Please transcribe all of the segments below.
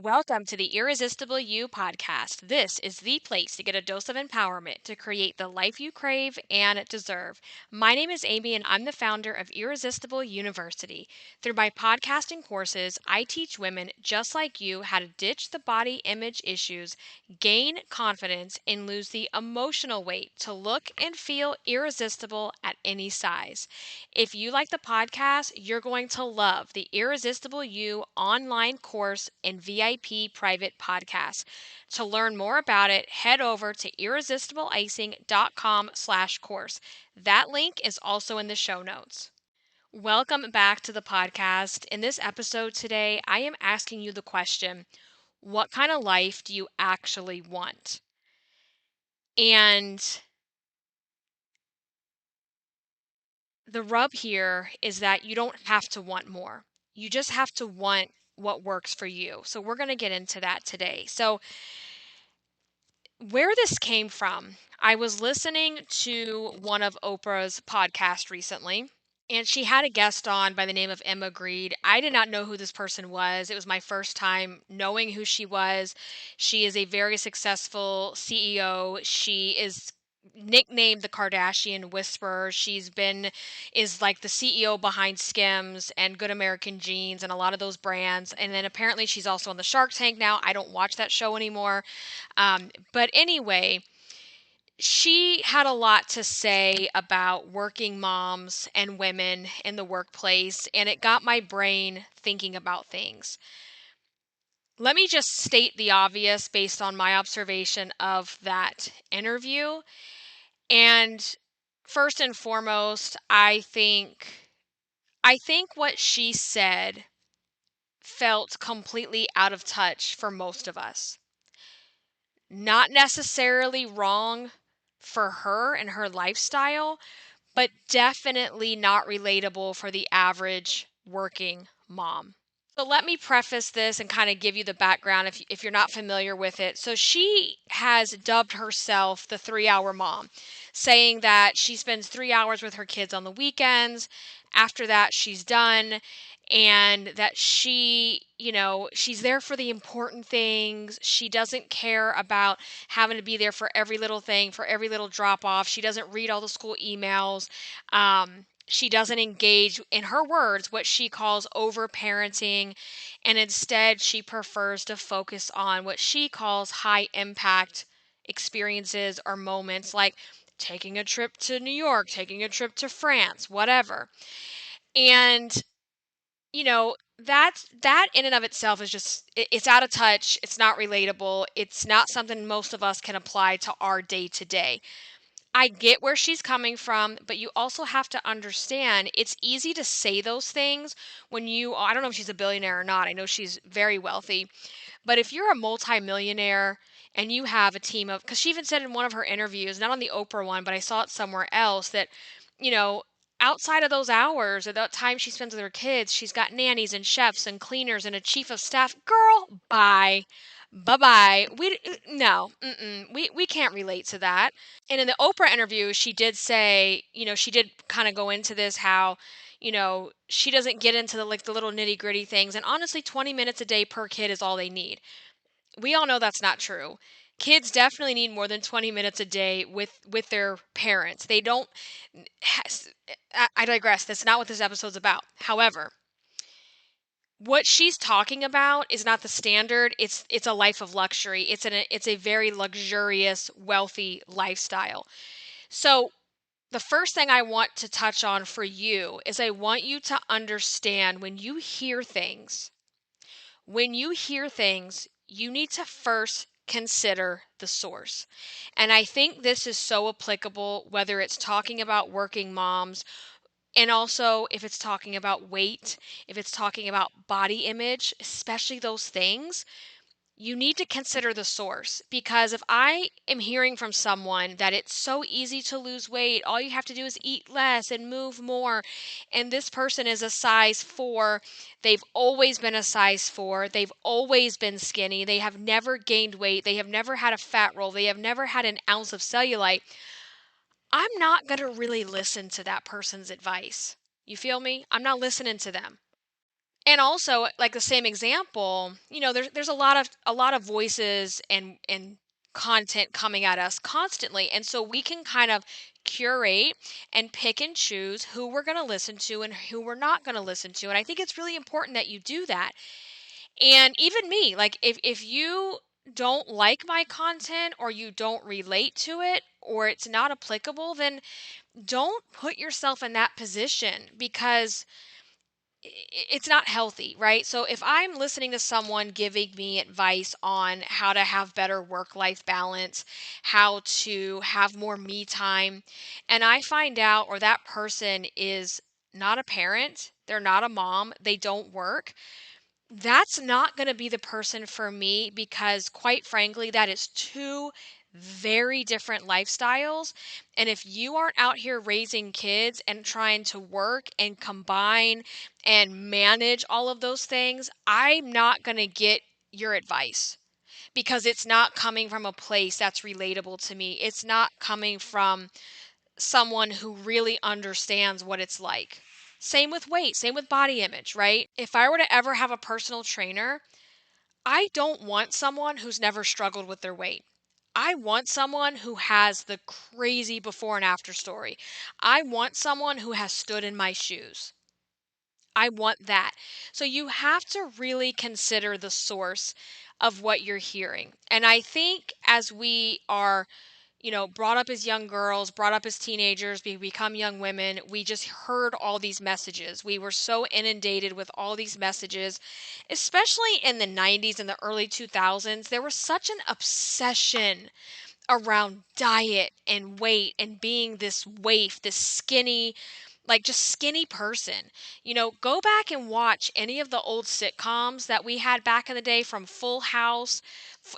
Welcome to the Irresistible You podcast. This is the place to get a dose of empowerment to create the life you crave and deserve. My name is Amy, and I'm the founder of Irresistible University. Through my podcasting courses, I teach women just like you how to ditch the body image issues, gain confidence, and lose the emotional weight to look and feel irresistible at any size. If you like the podcast, you're going to love the Irresistible You online course and VIP private podcast. To learn more about it, head over to irresistibleicing.com/course. That link is also in the show notes. Welcome back to the podcast. In this episode today, I am asking you the question, what kind of life do you actually want? And the rub here is that you don't have to want more. You just have to want what works for you. So we're going to get into that today. So where this came from, I was listening to one of Oprah's podcasts recently, and she had a guest on by the name of Emma Grede. I did not know who this person was. It was my first time knowing who she was. She is a very successful CEO. She is nicknamed the Kardashian Whisperer. Is like the CEO behind Skims and Good American Jeans and a lot of those brands. And then apparently she's also on the Shark Tank now. I don't watch that show anymore. But anyway, she had a lot to say about working moms and women in the workplace, and it got my brain thinking about things. Let me just state the obvious based on my observation of that interview. And first and foremost, I think what she said felt completely out of touch for most of us. Not necessarily wrong for her and her lifestyle, but definitely not relatable for the average working mom. So let me preface this and kind of give you the background if you're not familiar with it. So she has dubbed herself the 3 hour mom, saying that she spends 3 hours with her kids on the weekends. After that, she's done. And that she's there for the important things. She doesn't care about having to be there for every little thing, for every little drop off. She doesn't read all the school emails. She doesn't engage, in her words, what she calls over parenting, and instead she prefers to focus on what she calls high impact experiences or moments, like taking a trip to New York, taking a trip to France, whatever. And that in and of itself is just it's out of touch, it's not relatable, it's not something most of us can apply to our day to day. I get where she's coming from, but you also have to understand it's easy to say those things when I don't know if she's a billionaire or not. I know she's very wealthy, but if you're a multimillionaire and you have a team of, because she even said in one of her interviews, not on the Oprah one, but I saw it somewhere else, that, you know, outside of those hours or that time she spends with her kids, she's got nannies and chefs and cleaners and a chief of staff. Girl, bye. Bye bye. No, we can't relate to that. And in the Oprah interview, she did say, she did kind of go into this how, she doesn't get into the little nitty gritty things. And honestly, 20 minutes a day per kid is all they need. We all know that's not true. Kids definitely need more than 20 minutes a day with their parents. They don't. I digress. That's not what this episode's about. However, what she's talking about is not the standard. It's a life of luxury. It's a very luxurious, wealthy lifestyle. So the first thing I want to touch on for you is I want you to understand when you hear things, you need to first consider the source. And I think this is so applicable whether it's talking about working moms, and also if it's talking about weight, if it's talking about body image, especially those things. You need to consider the source, because if I am hearing from someone that it's so easy to lose weight, all you have to do is eat less and move more, and this person is a size 4, they've always been a size 4, they've always been skinny, they have never gained weight, they have never had a fat roll, they have never had an ounce of cellulite, I'm not going to really listen to that person's advice. You feel me? I'm not listening to them. And also, like the same example, there's a lot of voices and content coming at us constantly. And so we can kind of curate and pick and choose who we're going to listen to and who we're not going to listen to. And I think it's really important that you do that. And even me, like if you don't like my content or you don't relate to it or it's not applicable, then don't put yourself in that position because it's not healthy, right? So if I'm listening to someone giving me advice on how to have better work-life balance, how to have more me time, and I find out or that person is not a parent, they're not a mom, they don't work, that's not going to be the person for me because, quite frankly, that is two very different lifestyles. And if you aren't out here raising kids and trying to work and combine and manage all of those things, I'm not going to get your advice because it's not coming from a place that's relatable to me. It's not coming from someone who really understands what it's like. Same with weight, same with body image, right? If I were to ever have a personal trainer, I don't want someone who's never struggled with their weight. I want someone who has the crazy before and after story. I want someone who has stood in my shoes. I want that. So you have to really consider the source of what you're hearing. And I think as we are brought up as young girls, brought up as teenagers, we become young women. We just heard all these messages. We were so inundated with all these messages, especially in the 90s and the early 2000s. There was such an obsession around diet and weight and being this waif, this skinny, like just skinny person. Go back and watch any of the old sitcoms that we had back in the day from Full House.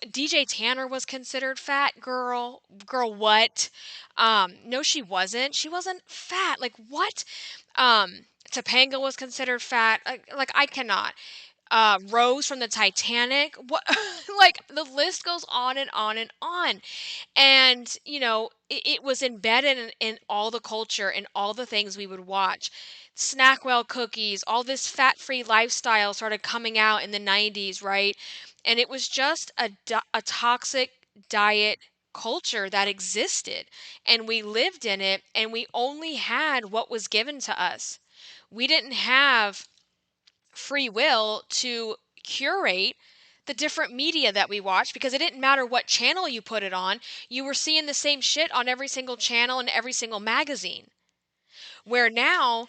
DJ Tanner was considered fat. Girl, what? No, she wasn't. She wasn't fat. Like what? Topanga was considered fat. Like I cannot. Rose from the Titanic. What? Like the list goes on and on and on. And, it was embedded in all the culture and all the things we would watch. Snackwell cookies, all this fat free lifestyle started coming out in the 90s, right? And it was just a toxic diet culture that existed. And we lived in it and we only had what was given to us. We didn't have free will to curate the different media that we watch because it didn't matter what channel you put it on. You were seeing the same shit on every single channel and every single magazine. Where now,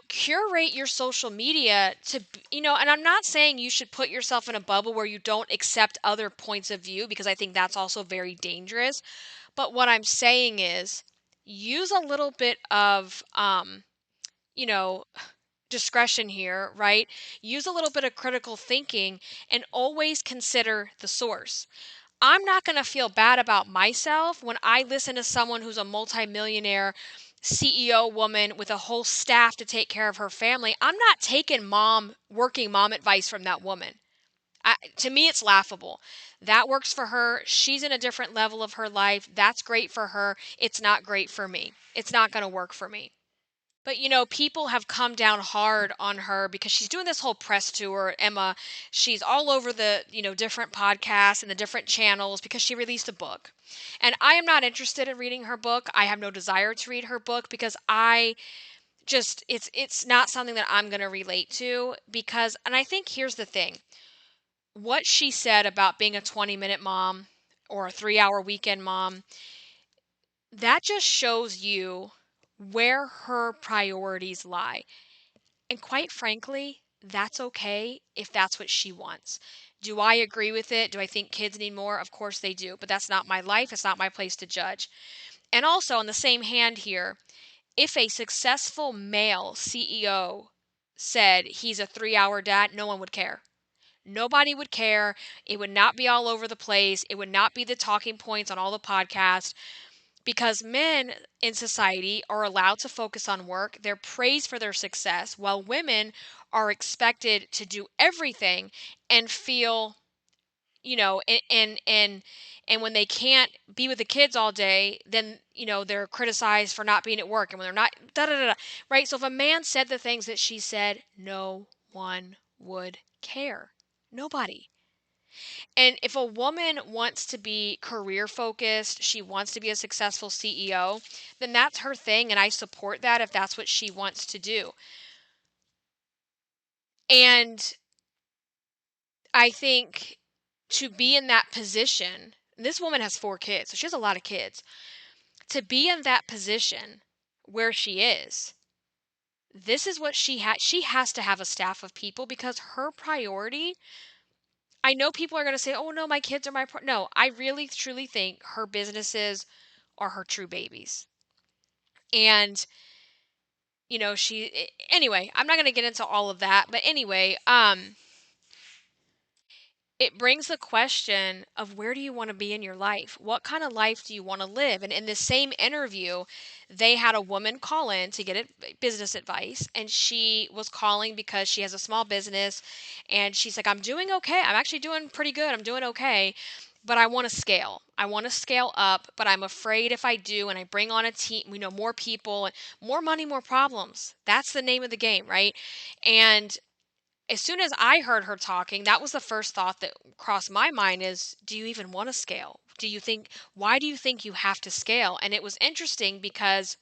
curate your social media and I'm not saying you should put yourself in a bubble where you don't accept other points of view because I think that's also very dangerous. But what I'm saying is use a little bit of, you know, discretion here, right? Use a little bit of critical thinking and always consider the source. I'm not going to feel bad about myself when I listen to someone who's a multimillionaire CEO woman with a whole staff to take care of her family. I'm not taking working mom advice from that woman. To me, it's laughable. That works for her. She's in a different level of her life. That's great for her. It's not great for me. It's not going to work for me. But people have come down hard on her because she's doing this whole press tour. Emma, she's all over the, different podcasts and the different channels because she released a book. And I am not interested in reading her book. I have no desire to read her book because it's not something that I'm going to relate to because and I think here's the thing. What she said about being a 20-minute mom or a 3-hour weekend mom, that just shows you where her priorities lie. And quite frankly, that's okay if that's what she wants. Do I agree with it? Do I think kids need more? Of course they do, but that's not my life. It's not my place to judge. And also, on the same hand here, if a successful male CEO said he's a 3-hour dad, no one would care. Nobody would care. It would not be all over the place. It would not be the talking points on all the podcasts because men in society are allowed to focus on work. They're praised for their success, while women are expected to do everything and feel, and when they can't be with the kids all day, then they're criticized for not being at work, and when they're not, da da da, da, right? So if a man said the things that she said, no one would care. Nobody. And if a woman wants to be career focused, she wants to be a successful CEO, then that's her thing. And I support that if that's what she wants to do. And I think to be in that position, this woman has 4 kids, so she has a lot of kids. To be in that position where she is, this is what she has to have a staff of people because her priority, I know people are going to say, "Oh no, my kids are no, I really truly think her businesses are her true babies." And anyway, I'm not going to get into all of that, but anyway, it brings the question of where do you want to be in your life? What kind of life do you want to live? And in the same interview, they had a woman call in to get business advice. And she was calling because she has a small business. And she's like, I'm doing okay. I'm actually doing pretty good. I'm doing okay. But I want to scale. I want to scale up. But I'm afraid if I do and I bring on a team, more people, and more money, more problems. That's the name of the game, right? And as soon as I heard her talking, that was the first thought that crossed my mind is, do you even want to scale? Why do you think you have to scale? And it was interesting because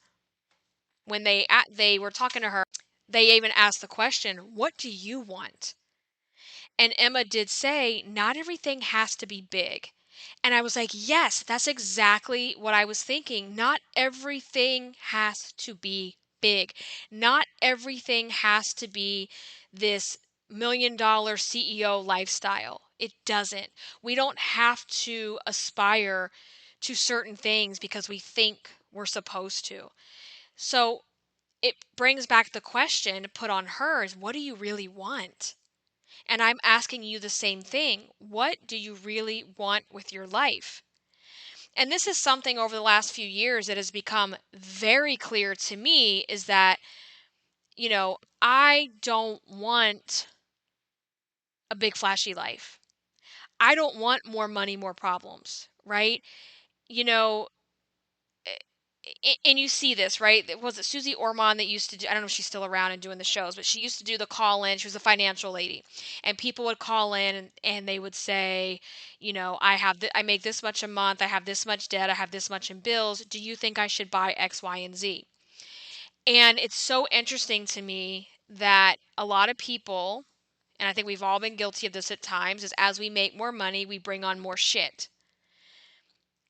when they were talking to her, they even asked the question, what do you want? And Emma did say, not everything has to be big. And I was like, yes, that's exactly what I was thinking. Not everything has to be big. Not everything has to be this $1 million CEO lifestyle. It doesn't. We don't have to aspire to certain things because we think we're supposed to. So it brings back the question put on her is, what do you really want? And I'm asking you the same thing. What do you really want with your life? And this is something over the last few years that has become very clear to me is that, I don't want a big flashy life. I don't want more money, more problems, right? You know, and you see this, right? Was it Susie Orman that used to do, I don't know if she's still around and doing the shows, but she used to do the call in. She was a financial lady. And people would call in and they would say, I make this much a month. I have this much debt. I have this much in bills. Do you think I should buy X, Y, and Z? And it's so interesting to me that a lot of people, and I think we've all been guilty of this at times, is as we make more money, we bring on more shit.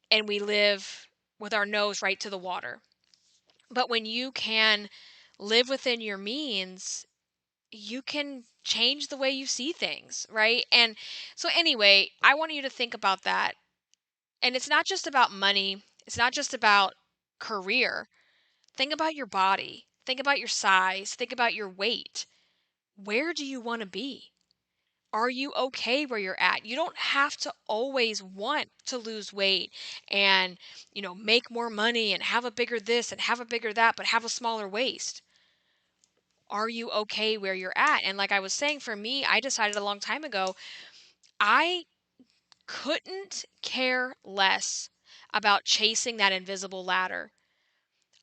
And we live with our nose right to the water. But when you can live within your means, you can change the way you see things, right? And so, anyway, I want you to think about that. And it's not just about money, it's not just about career. Think about your body, think about your size, think about your weight. Where do you want to be? Are you okay where you're at? You don't have to always want to lose weight and, make more money and have a bigger this and have a bigger that, but have a smaller waist. Are you okay where you're at? And like I was saying, for me, I decided a long time ago, I couldn't care less about chasing that invisible ladder.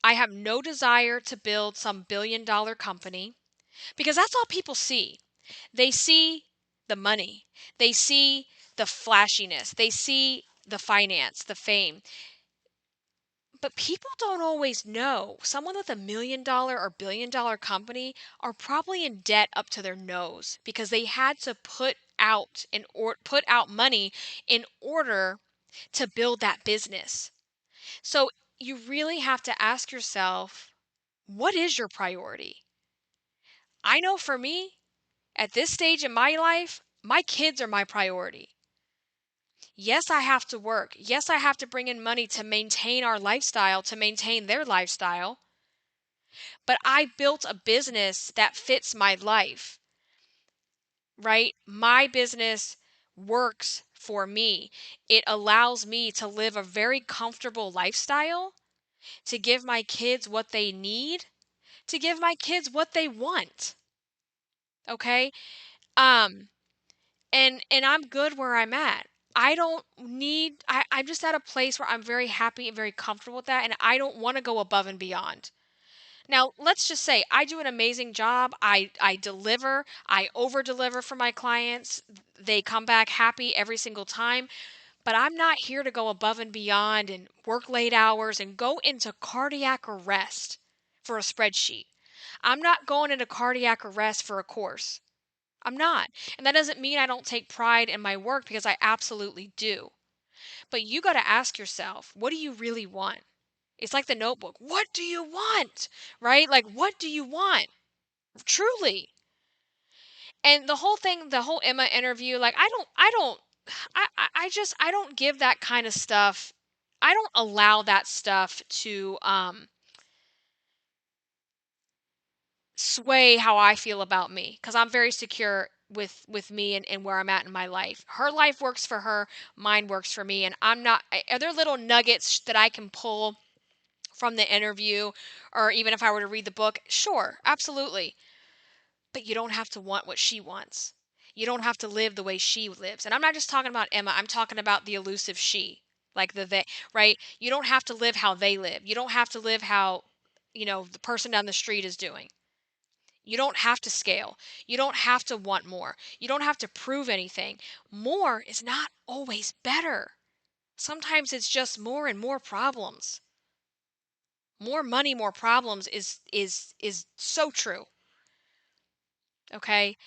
I have no desire to build some $1 billion company because that's all people see. They see the money, they see the flashiness, they see the finance, the fame. But people don't always know. Someone with $1 million or $1 billion company are probably in debt up to their nose because they had to put out money in order to build that business. So you really have to ask yourself, what is your priority? I know for me, at this stage in my life, my kids are my priority. Yes, I have to work. Yes, I have to bring in money to maintain our lifestyle, to maintain their lifestyle. But I built a business that fits my life, right? My business works for me. It allows me to live a very comfortable lifestyle, to give my kids what they need, to give my kids what they want. Okay? Um and I'm good where I'm at. I don't need I'm just at a place where I'm very happy and very comfortable with that and I don't want to go above and beyond. Now, let's just say I do an amazing job. I deliver, I over deliver for my clients. They come back happy every single time, but I'm not here to go above and beyond and work late hours and go into cardiac arrest for a spreadsheet. I'm not going into cardiac arrest for a course. I'm not. And that doesn't mean I don't take pride in my work, because I absolutely do. But you got to ask yourself, what do you really want? It's like the notebook. What do you want? Right? Like, what do you want? Truly. And the whole thing, the whole Emma interview, like, I don't give that kind of stuff. I don't allow that stuff to sway how I feel about me, because I'm very secure with me and where I'm at in my life. Her life works for her, mine works for me, and I'm not. Are there little nuggets that I can pull from the interview, or even if I were to read the book? Sure, absolutely. But you don't have to want what she wants. You don't have to live the way she lives. And I'm not just talking about Emma, I'm talking about the elusive she, like the they, right? You don't have to live how they live. You don't have to live how, the person down the street is doing. You don't have to scale. You don't have to want more. You don't have to prove anything. More is not always better. Sometimes it's just more and more problems. More money, more problems is so true. Okay?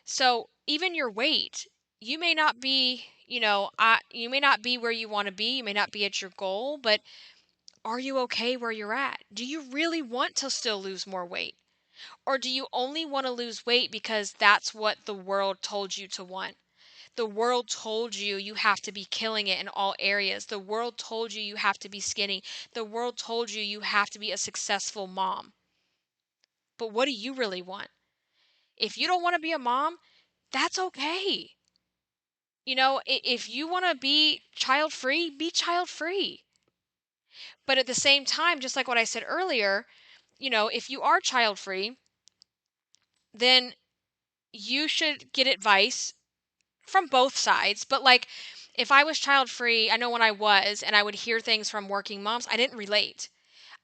So, even your weight, you may not be, you may not be where you want to be, you may not be at your goal, but are you okay where you're at? Do you really want to still lose more weight? Or do you only want to lose weight because that's what the world told you to want? The world told you you have to be killing it in all areas. The world told you you have to be skinny. The world told you you have to be a successful mom. But what do you really want? If you don't want to be a mom, that's okay. If you want to be child free, be child free. But at the same time, just like what I said earlier, if you are child free, then you should get advice from both sides. But like, if I was child free, I know when I was, and I would hear things from working moms, I didn't relate.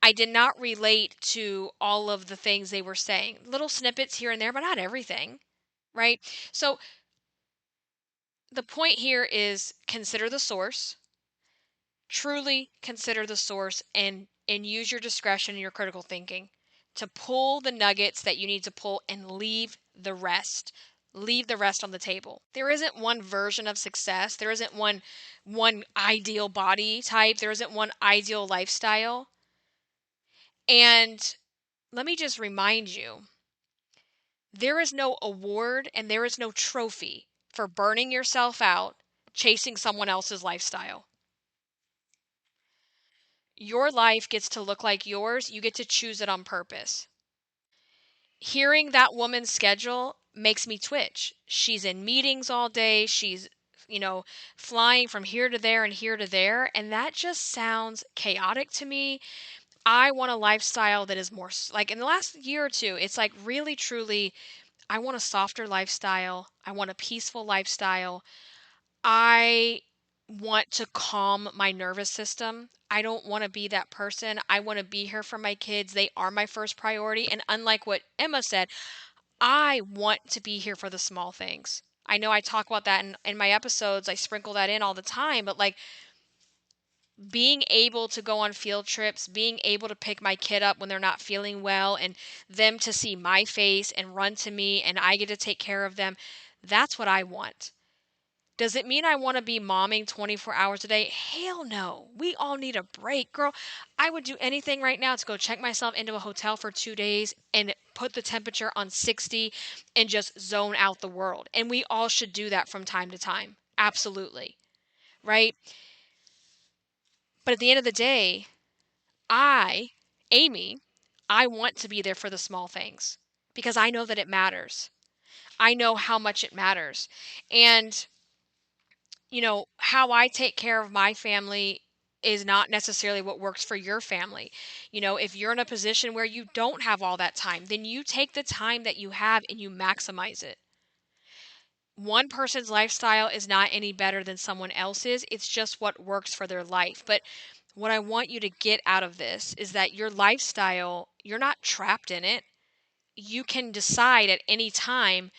I did not relate to all of the things they were saying. Little snippets here and there, but not everything, right? So the point here is, consider the source. Truly consider the source, and use your discretion and your critical thinking to pull the nuggets that you need to pull, and leave the rest on the table. There isn't one version of success. There isn't one ideal body type. There isn't one ideal lifestyle. And let me just remind you, there is no award and there is no trophy for burning yourself out chasing someone else's lifestyle. Your life gets to look like yours. You get to choose it on purpose. Hearing that woman's schedule makes me twitch. She's in meetings all day. She's, you know, flying from here to there and here to there. And that just sounds chaotic to me. I want a lifestyle that is more like, in the last year or two, it's like really, truly, I want a softer lifestyle. I want a peaceful lifestyle. I want to calm my nervous system. I don't want to be that person. I want to be here for my kids. They are my first priority. And unlike what Emma said, I want to be here for the small things. I know I talk about that in my episodes. I sprinkle that in all the time, but like, being able to go on field trips, being able to pick my kid up when they're not feeling well, and them to see my face and run to me and I get to take care of them, that's what I want. Does it mean I want to be momming 24 hours a day? Hell no. We all need a break. Girl, I would do anything right now to go check myself into a hotel for 2 days and put the temperature on 60 and just zone out the world. And we all should do that from time to time. Absolutely. Right? But at the end of the day, I, Amy, I want to be there for the small things because I know that it matters. I know how much it matters. And how I take care of my family is not necessarily what works for your family. If you're in a position where you don't have all that time, then you take the time that you have and you maximize it. One person's lifestyle is not any better than someone else's. It's just what works for their life. But what I want you to get out of this is that your lifestyle, you're not trapped in it. You can decide at any time,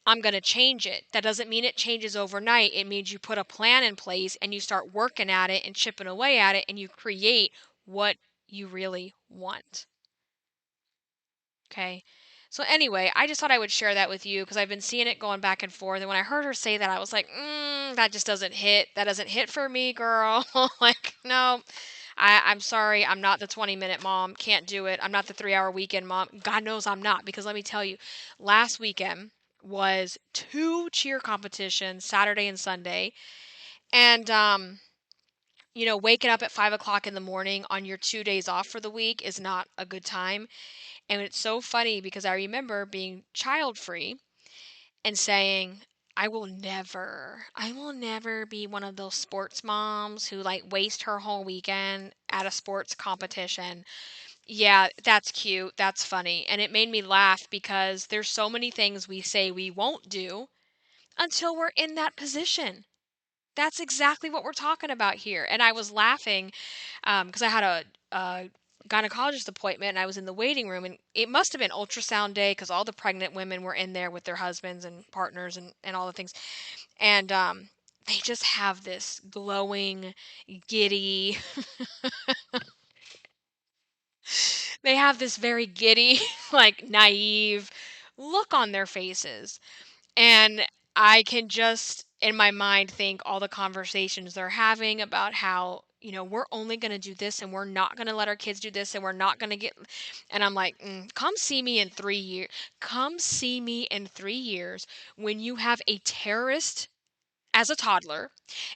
I'm going to change it. That doesn't mean it changes overnight. It means you put a plan in place and you start working at it and chipping away at it and you create what you really want. Okay. So anyway, I just thought I would share that with you because I've been seeing it going back and forth. And when I heard her say that, I was like, that just doesn't hit. That doesn't hit for me, girl. Like, no, I'm sorry. I'm not the 20-minute mom. Can't do it. I'm not the 3-hour weekend mom. God knows I'm not, because let me tell you, last weekend was 2 cheer competitions, Saturday and Sunday. And, waking up at 5 o'clock in the morning on your 2 days off for the week is not a good time. And it's so funny because I remember being child free and saying, I will never be one of those sports moms who like waste her whole weekend at a sports competition. Yeah, that's cute. That's funny. And it made me laugh because there's so many things we say we won't do until we're in that position. That's exactly what we're talking about here. And I was laughing because I had a gynecologist appointment and I was in the waiting room, and it must have been ultrasound day because all the pregnant women were in there with their husbands and partners and all the things. And they just have this glowing, giddy, they have this very giddy, like naive look on their faces. And I can just, in my mind, think all the conversations they're having about how, we're only going to do this and we're not going to let our kids do this and we're not going to get. And I'm like, come see me in 3 years. Come see me in 3 years when you have a terrorist as a toddler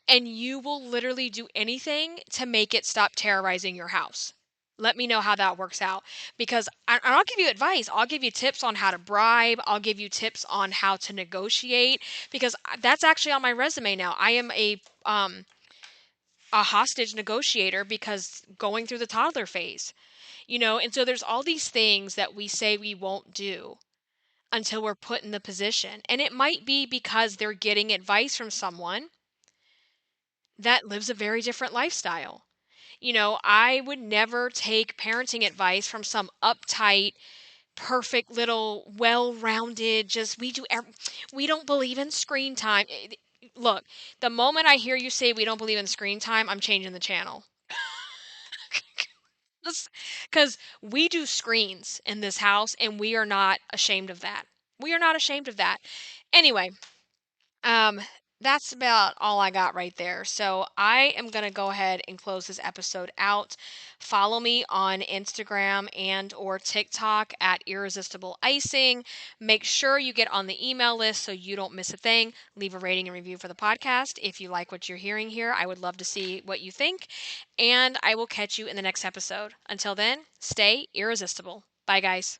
and you will literally do anything to make it stop terrorizing your house. Let me know how that works out, because I'll give you advice. I'll give you tips on how to bribe. I'll give you tips on how to negotiate, because that's actually on my resume now. I am a hostage negotiator because going through the toddler phase, and so there's all these things that we say we won't do until we're put in the position. And it might be because they're getting advice from someone that lives a very different lifestyle. I would never take parenting advice from some uptight, perfect little, well-rounded, just we don't believe in screen time. Look, the moment I hear you say we don't believe in screen time, I'm changing the channel. Because we do screens in this house and we are not ashamed of that. We are not ashamed of that. Anyway, Um, that's about all I got right there. So I am going to go ahead and close this episode out. Follow me on Instagram and or TikTok at Irresistible Icing. Make sure you get on the email list so you don't miss a thing. Leave a rating and review for the podcast. If you like what you're hearing here, I would love to see what you think. And I will catch you in the next episode. Until then, stay irresistible. Bye, guys.